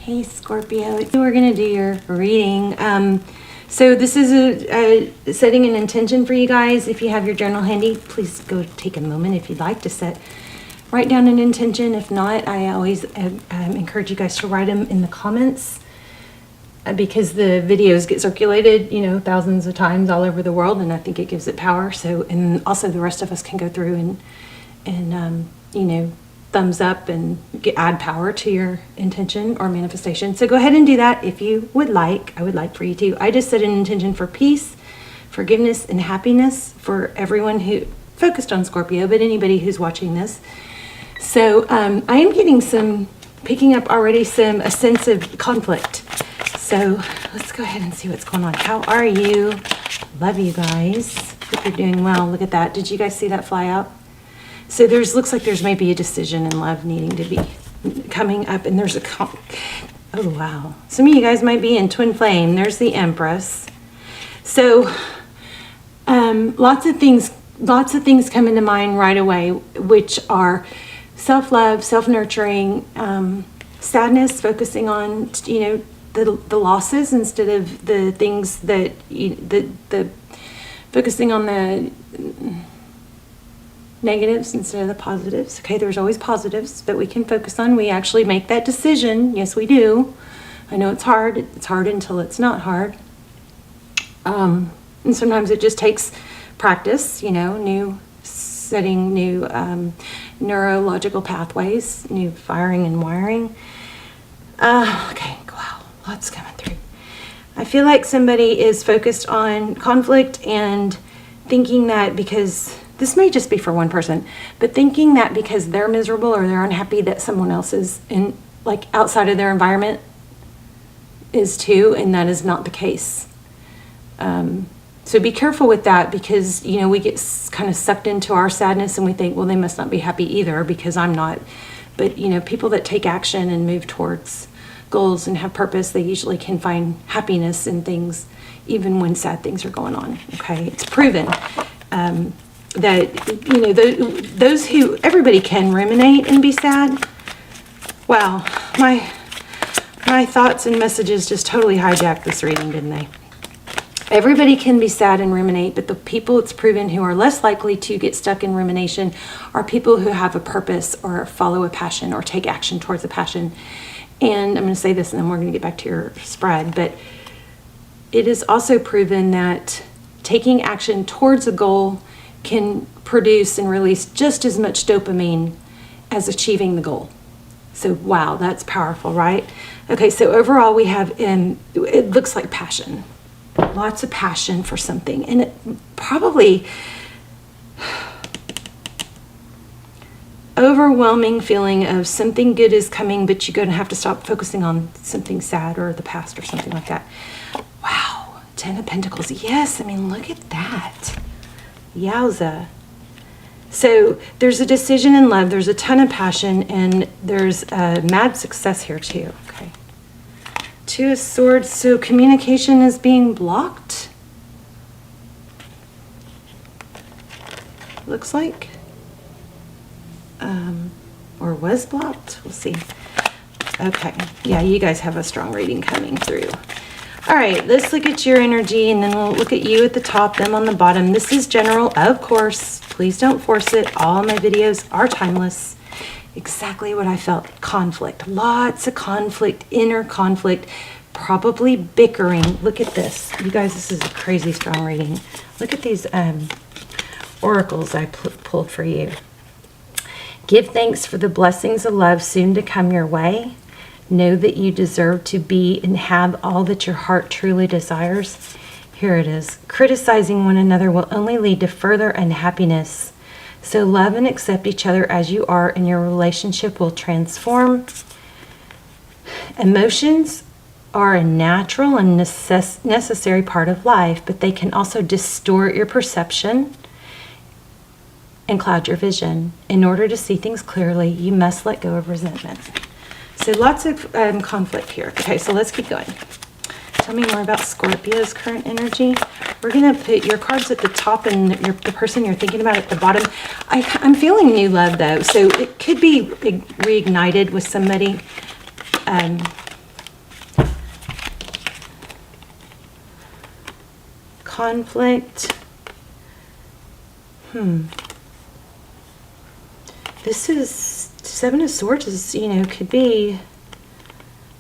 Hey Scorpio, we're going to do your reading. So this is a setting an intention for you guys. If you have your journal handy, please go take a moment if you'd like to write down an intention. If not, I always encourage you guys to write them in the comments because the videos get circulated, thousands of times all over the world, and I think it gives it power. So, and also the rest of us can go through and thumbs up and add power to your intention or manifestation. So go ahead and do that if you would like. I would like for you to. I just set an intention for peace, forgiveness, and happiness for everyone who focused on Scorpio, but anybody who's watching this. So I am getting picking up already a sense of conflict. So let's go ahead and see what's going on. How are you? Love you guys. Hope you're doing well. Look at that. Did you guys see that fly out? So looks like there's maybe a decision in love needing to be coming up, and there's oh wow. Some of you guys might be in twin flame. There's the Empress. So lots of things come into mind right away, which are self-love, self-nurturing, sadness, focusing on the losses instead of the things that the focusing on the negatives instead of the positives. Okay, there's always positives that we can focus on. We actually make that decision. Yes, we do. I know it's hard. It's hard until it's not hard. And sometimes it just takes practice, new setting, new neurological pathways, new firing and wiring. Okay, wow, lots coming through. I feel like somebody is focused on conflict and thinking that because this may just be for one person, but thinking that because they're miserable or they're unhappy that someone else is outside of their environment is too, and that is not the case. So be careful with that because, we get kind of sucked into our sadness and we think, well, they must not be happy either because I'm not. But, people that take action and move towards goals and have purpose, they usually can find happiness in things even when sad things are going on. Okay, it's proven. That those who everybody can ruminate and be sad. Wow, my thoughts and messages just totally hijacked this reading, didn't they? Everybody can be sad and ruminate, but the people it's proven who are less likely to get stuck in rumination are people who have a purpose or follow a passion or take action towards a passion. And I'm going to say this and then we're going to get back to your spread, but it is also proven that taking action towards a goal can produce and release just as much dopamine as achieving the goal. So wow, that's powerful, right? Okay, so overall we have it looks like passion. Lots of passion for something. And it probably overwhelming feeling of something good is coming, but you're going to have to stop focusing on something sad or the past or something like that. Wow, 10 of Pentacles. Yes, look at that. Yowza. So there's a decision in love, there's a ton of passion, and there's a mad success here too. Okay. 2 of Swords. So communication is being blocked. Looks like. Or was blocked. We'll see. Okay. Yeah, you guys have a strong reading coming through. All right, let's look at your energy, and then we'll look at you at the top, them on the bottom. This is general, of course. Please don't force it. All my videos are timeless. Exactly what I felt. Conflict. Lots of conflict, inner conflict, probably bickering. Look at this. You guys, this is a crazy strong reading. Look at these oracles I pulled for you. Give thanks for the blessings of love soon to come your way. Know that you deserve to be and have all that your heart truly desires. Here it is. Criticizing one another will only lead to further unhappiness. So love and accept each other as you are, and your relationship will transform. Emotions are a natural and necessary part of life, but they can also distort your perception and cloud your vision. In order to see things clearly, you must let go of resentment. So lots of conflict here. Okay, so let's keep going. Tell me more about Scorpio's current energy. We're going to put your cards at the top and the person you're thinking about at the bottom. I'm feeling new love, though, so it could be reignited with somebody. conflict. This is Seven of Swords is, could be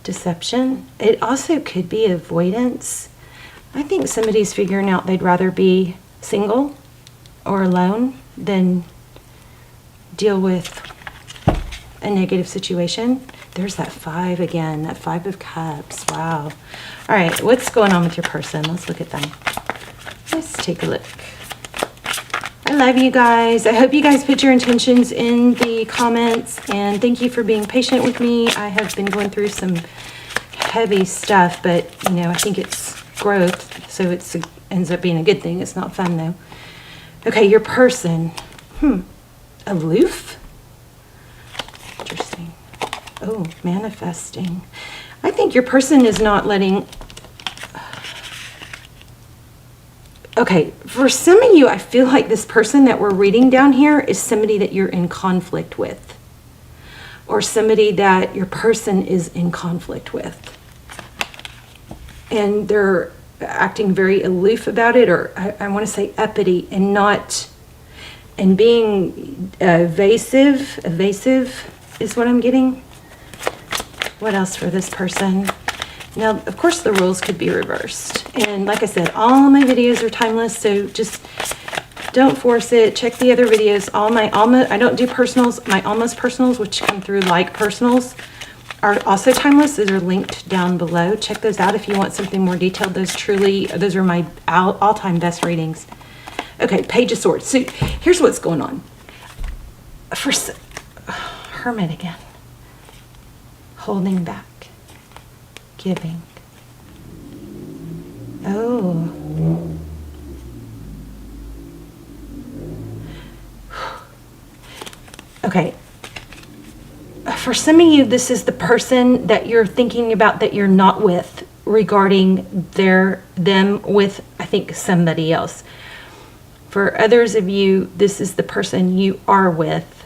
deception. It also could be avoidance. I think somebody's figuring out they'd rather be single or alone than deal with a negative situation. There's that 5 again, that 5 of Cups. Wow. All right, what's going on with your person? Let's look at them. Let's take a look. I love you guys. I hope you guys put your intentions in the comments, and thank you for being patient with me. I have been going through some heavy stuff, but I think it's growth, so it ends up being a good thing. It's not fun though. Okay, your person. Aloof? Interesting. Oh, manifesting. I think your person is not letting... Okay, for some of you, I feel like this person that we're reading down here is somebody that you're in conflict with, or somebody that your person is in conflict with. And they're acting very aloof about it, or I want to say uppity, and being evasive is what I'm getting. What else for this person? Now, of course, the roles could be reversed. And like I said, all my videos are timeless, so just don't force it. Check the other videos. I don't do personals. My almost personals, which come through like personals, are also timeless. Those are linked down below. Check those out if you want something more detailed. Those are my all-time best readings. Okay, Page of Swords. So here's what's going on. Hermit again. Holding back. Giving. Oh. Okay. For some of you, this is the person that you're thinking about that you're not with, regarding them with, I think, somebody else. For others of you, this is the person you are with,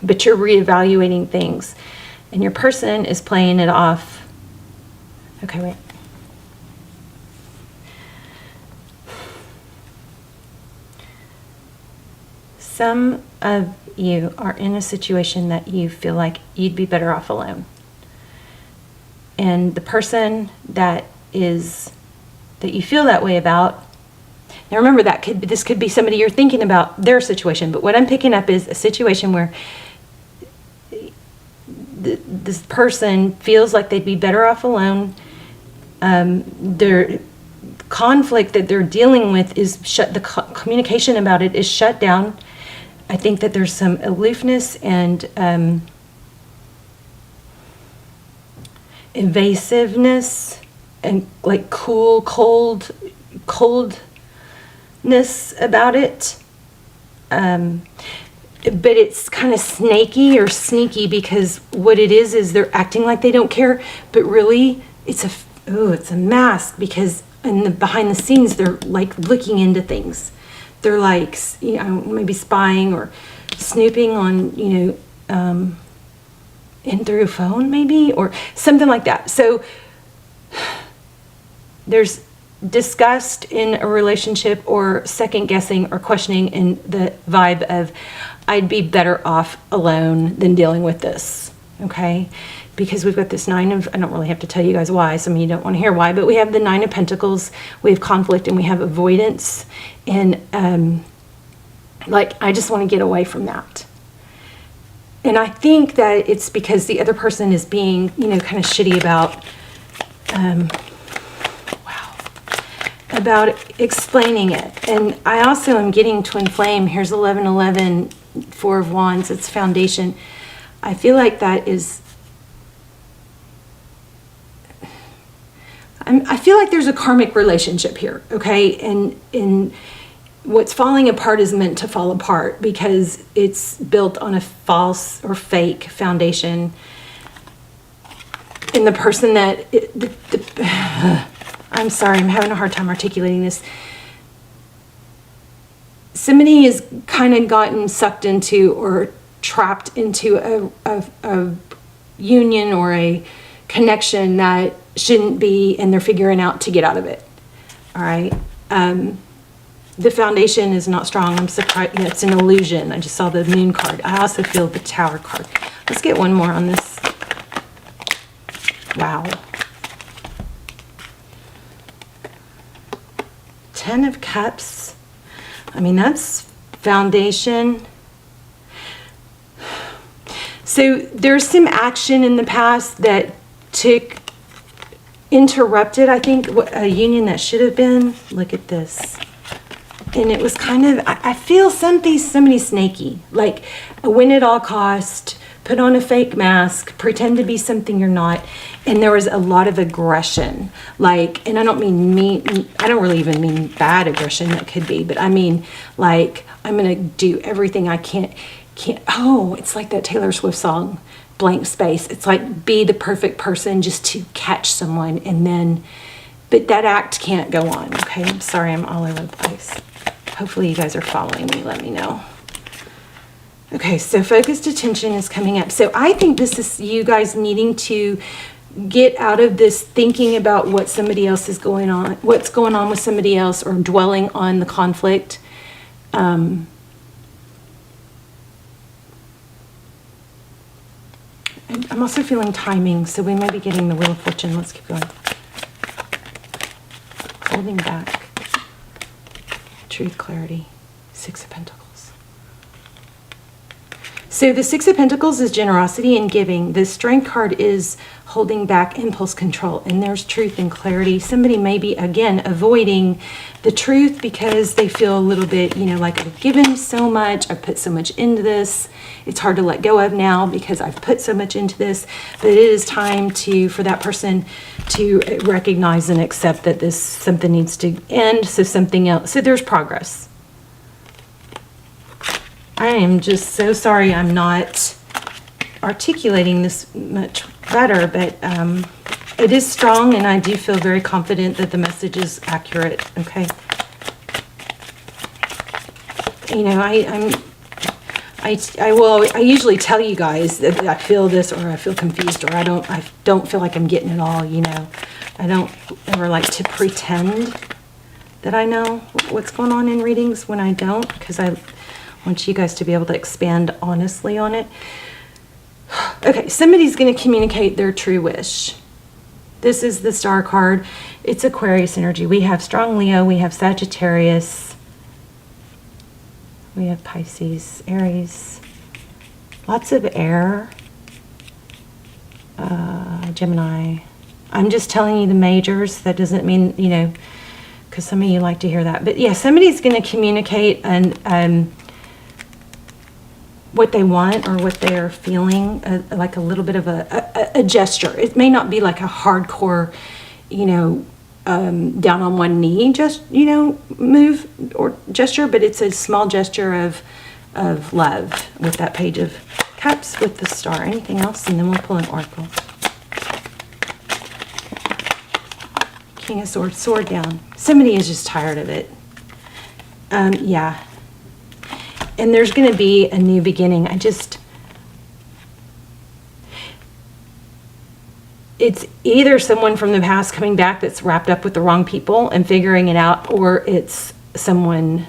but you're reevaluating things. And your person is playing it off. Okay, wait. Some of you are in a situation that you feel like you'd be better off alone. And the person that you feel that way about, now remember this could be somebody you're thinking about their situation, but what I'm picking up is a situation where this person feels like they'd be better off alone. Their conflict that they're dealing with is the communication about it is shut down. I think that there's some aloofness and evasiveness and like coldness about it. But it's kind of snaky or sneaky, because what it is they're acting like they don't care, but really it's a mask, because behind the scenes they're like looking into things. They're like, maybe spying or snooping on, in through a phone maybe, or something like that. So there's disgust in a relationship, or second guessing or questioning in the vibe of, I'd be better off alone than dealing with this. Okay, because we've got this I don't really have to tell you guys why, some of you don't want to hear why, but we have the 9 of Pentacles, we have conflict, and we have avoidance, and I just want to get away from that. And I think that it's because the other person is being, kind of shitty about explaining it. And I also am getting Twin Flame. Here's 1111, 4 of Wands, it's foundation. I feel like that is, I feel like there's a karmic relationship here, okay? And what's falling apart is meant to fall apart, because it's built on a false or fake foundation. And the person that, I'm sorry, I'm having a hard time articulating this. Somebody has kind of gotten sucked into or trapped into a union or a connection that shouldn't be, and they're figuring out to get out of it. All right. The foundation is not strong. I'm surprised. Yeah, it's an illusion. I just saw the moon card. I also feel the tower card. Let's get one more on this. Wow. 10 of Cups. I mean, that's foundation. So there's some action in the past that interrupted, I think, a union that should have been. Look at this. And it was kind of, I feel somebody snaky, like win at all cost, put on a fake mask, pretend to be something you're not. And there was a lot of aggression, like, and I don't mean mean, I don't really even mean bad aggression, that could be, but I mean, like, I'm going to do everything I can't, oh, it's like that Taylor Swift song, Blank Space. It's like, be the perfect person just to catch someone, and then, but that act can't go on, okay? I'm sorry, I'm all over the place. Hopefully you guys are following me. Let me know. Okay, so focused attention is coming up. So I think this is you guys needing to get out of this thinking about what somebody else is going on, what's going on with somebody else, or dwelling on the conflict. I'm also feeling timing, so we may be getting the Wheel of Fortune. Let's keep going. Holding back. Truth, clarity. 6 of Pentacles. So the 6 of Pentacles is generosity and giving. The Strength card is holding back, impulse control. And there's truth and clarity. Somebody may be, again, avoiding the truth because they feel a little bit, you know, like I've given so much. I've put so much into this. It's hard to let go of now because I've put so much into this. But it is time for that person to recognize and accept that something needs to end. So something else. So there's progress. I am just so sorry I'm not articulating this much better, but it is strong, and I do feel very confident that the message is accurate, okay? You know, I usually tell you guys that I feel this, or I feel confused, or I don't feel like I'm getting it all, you know. I don't ever like to pretend that I know what's going on in readings when I don't, because I want you guys to be able to expand honestly on it. Okay, somebody's going to communicate their true wish. This is the Star card. It's Aquarius energy. We have strong Leo. We have Sagittarius. We have Pisces, Aries. Lots of air. Gemini. I'm just telling you the majors. That doesn't mean, you know, because some of you like to hear that. But yeah, somebody's going to communicate and what they want or what they are feeling, like a little bit of a gesture. It may not be like a hardcore, you know, down on one knee, just, you know, move or gesture, but it's a small gesture of love with that Page of Cups with the Star. Anything else? And then we'll pull an oracle. King of Swords, sword down. Somebody is just tired of it. Yeah. And there's going to be a new beginning. It's either someone from the past coming back that's wrapped up with the wrong people and figuring it out, or it's someone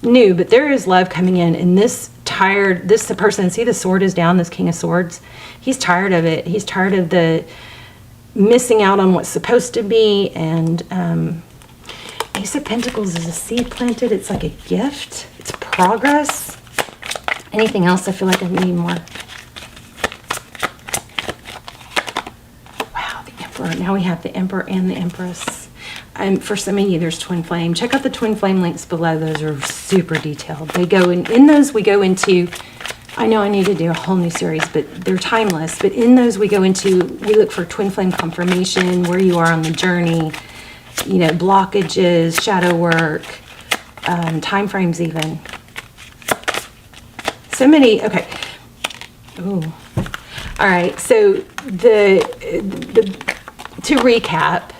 new. But there is love coming in, and this person, see the sword is down, this King of Swords, he's tired of it. He's tired of the missing out on what's supposed to be, and Ace of Pentacles is a seed planted. It's like a gift. It's progress. Anything else? I feel like I need more. Wow, the Emperor. Now we have the Emperor and the Empress. For some of you, there's Twin Flame. Check out the Twin Flame links below. Those are super detailed. They go in those we go into, I know I need to do a whole new series, but they're timeless. But in those we look for Twin Flame confirmation, where you are on the journey, you know, blockages, shadow work, time frames even. So many, okay. Ooh. All right, so to recap,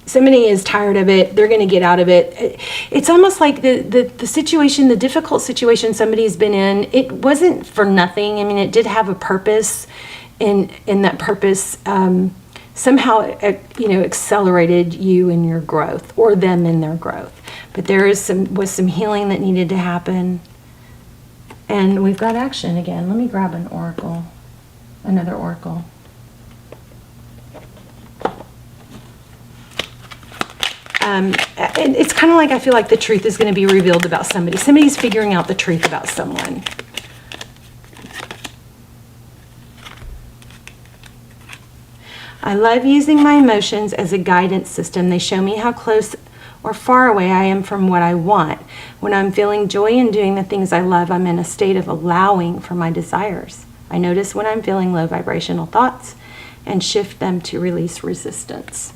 somebody is tired of it. They're going to get out of it. It's almost like the situation, the difficult situation somebody's been in, it wasn't for nothing. I mean, it did have a purpose, and that purpose somehow, accelerated you in your growth or them in their growth. But there was some healing that needed to happen. And we've got action again. Let me grab an oracle, another oracle. And it's kind of like, I feel like the truth is going to be revealed about somebody. Somebody's figuring out the truth about someone. I love using my emotions as a guidance system. They show me how close or far away I am from what I want. When I'm feeling joy in doing the things I love, I'm in a state of allowing for my desires. I notice when I'm feeling low vibrational thoughts and shift them to release resistance.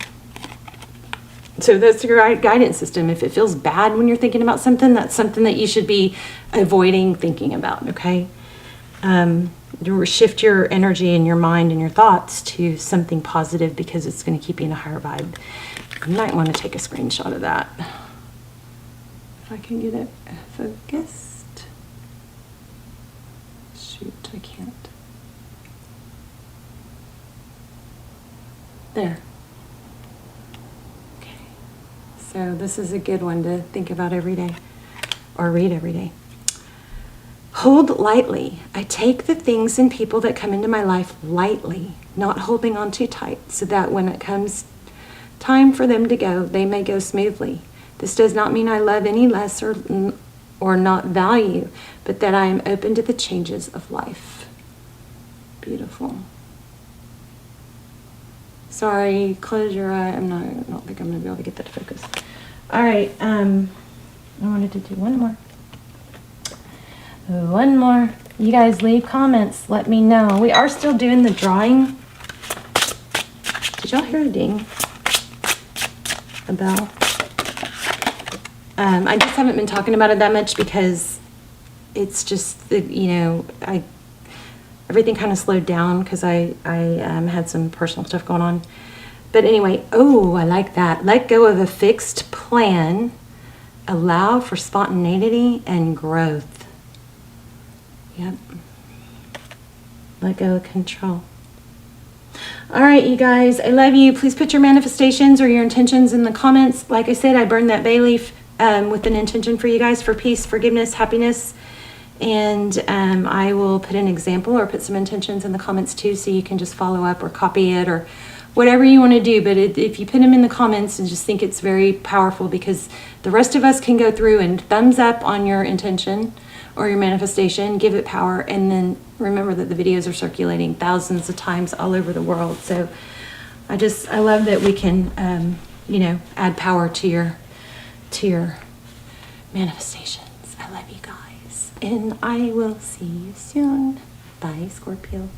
So that's your guidance system. If it feels bad when you're thinking about something, that's something that you should be avoiding thinking about, okay? You shift your energy and your mind and your thoughts to something positive because it's going to keep you in a higher vibe. You might want to take a screenshot of that. If I can get it focused. Shoot, I can't. There. So this is a good one to think about every day or read every day. Hold lightly. I take the things and people that come into my life lightly, not holding on too tight, so that when it comes time for them to go, they may go smoothly. This does not mean I love any less or not value, but that I am open to the changes of life. Beautiful. Sorry, close your eye. I don't think I'm going to be able to get that to focus. All right, I wanted to do one more. One more. You guys leave comments. Let me know. We are still doing the drawing. Did y'all hear a ding? A bell? I just haven't been talking about it that much because it's just, everything kind of slowed down because I had some personal stuff going on. But anyway, oh, I like that. Let go of a fixed plan. Allow for spontaneity and growth. Yep. Let go of control. All right, you guys, I love you. Please put your manifestations or your intentions in the comments. Like I said, I burned that bay leaf with an intention for you guys for peace, forgiveness, happiness. And I will put an example or put some intentions in the comments too, so you can just follow up or copy it or whatever you want to do. But if you put them in the comments, and just think it's very powerful, because the rest of us can go through and thumbs up on your intention or your manifestation, give it power, and then remember that the videos are circulating thousands of times all over the world. So I love that we can, add power to your manifestations. I love you guys. And I will see you soon. Bye, Scorpio.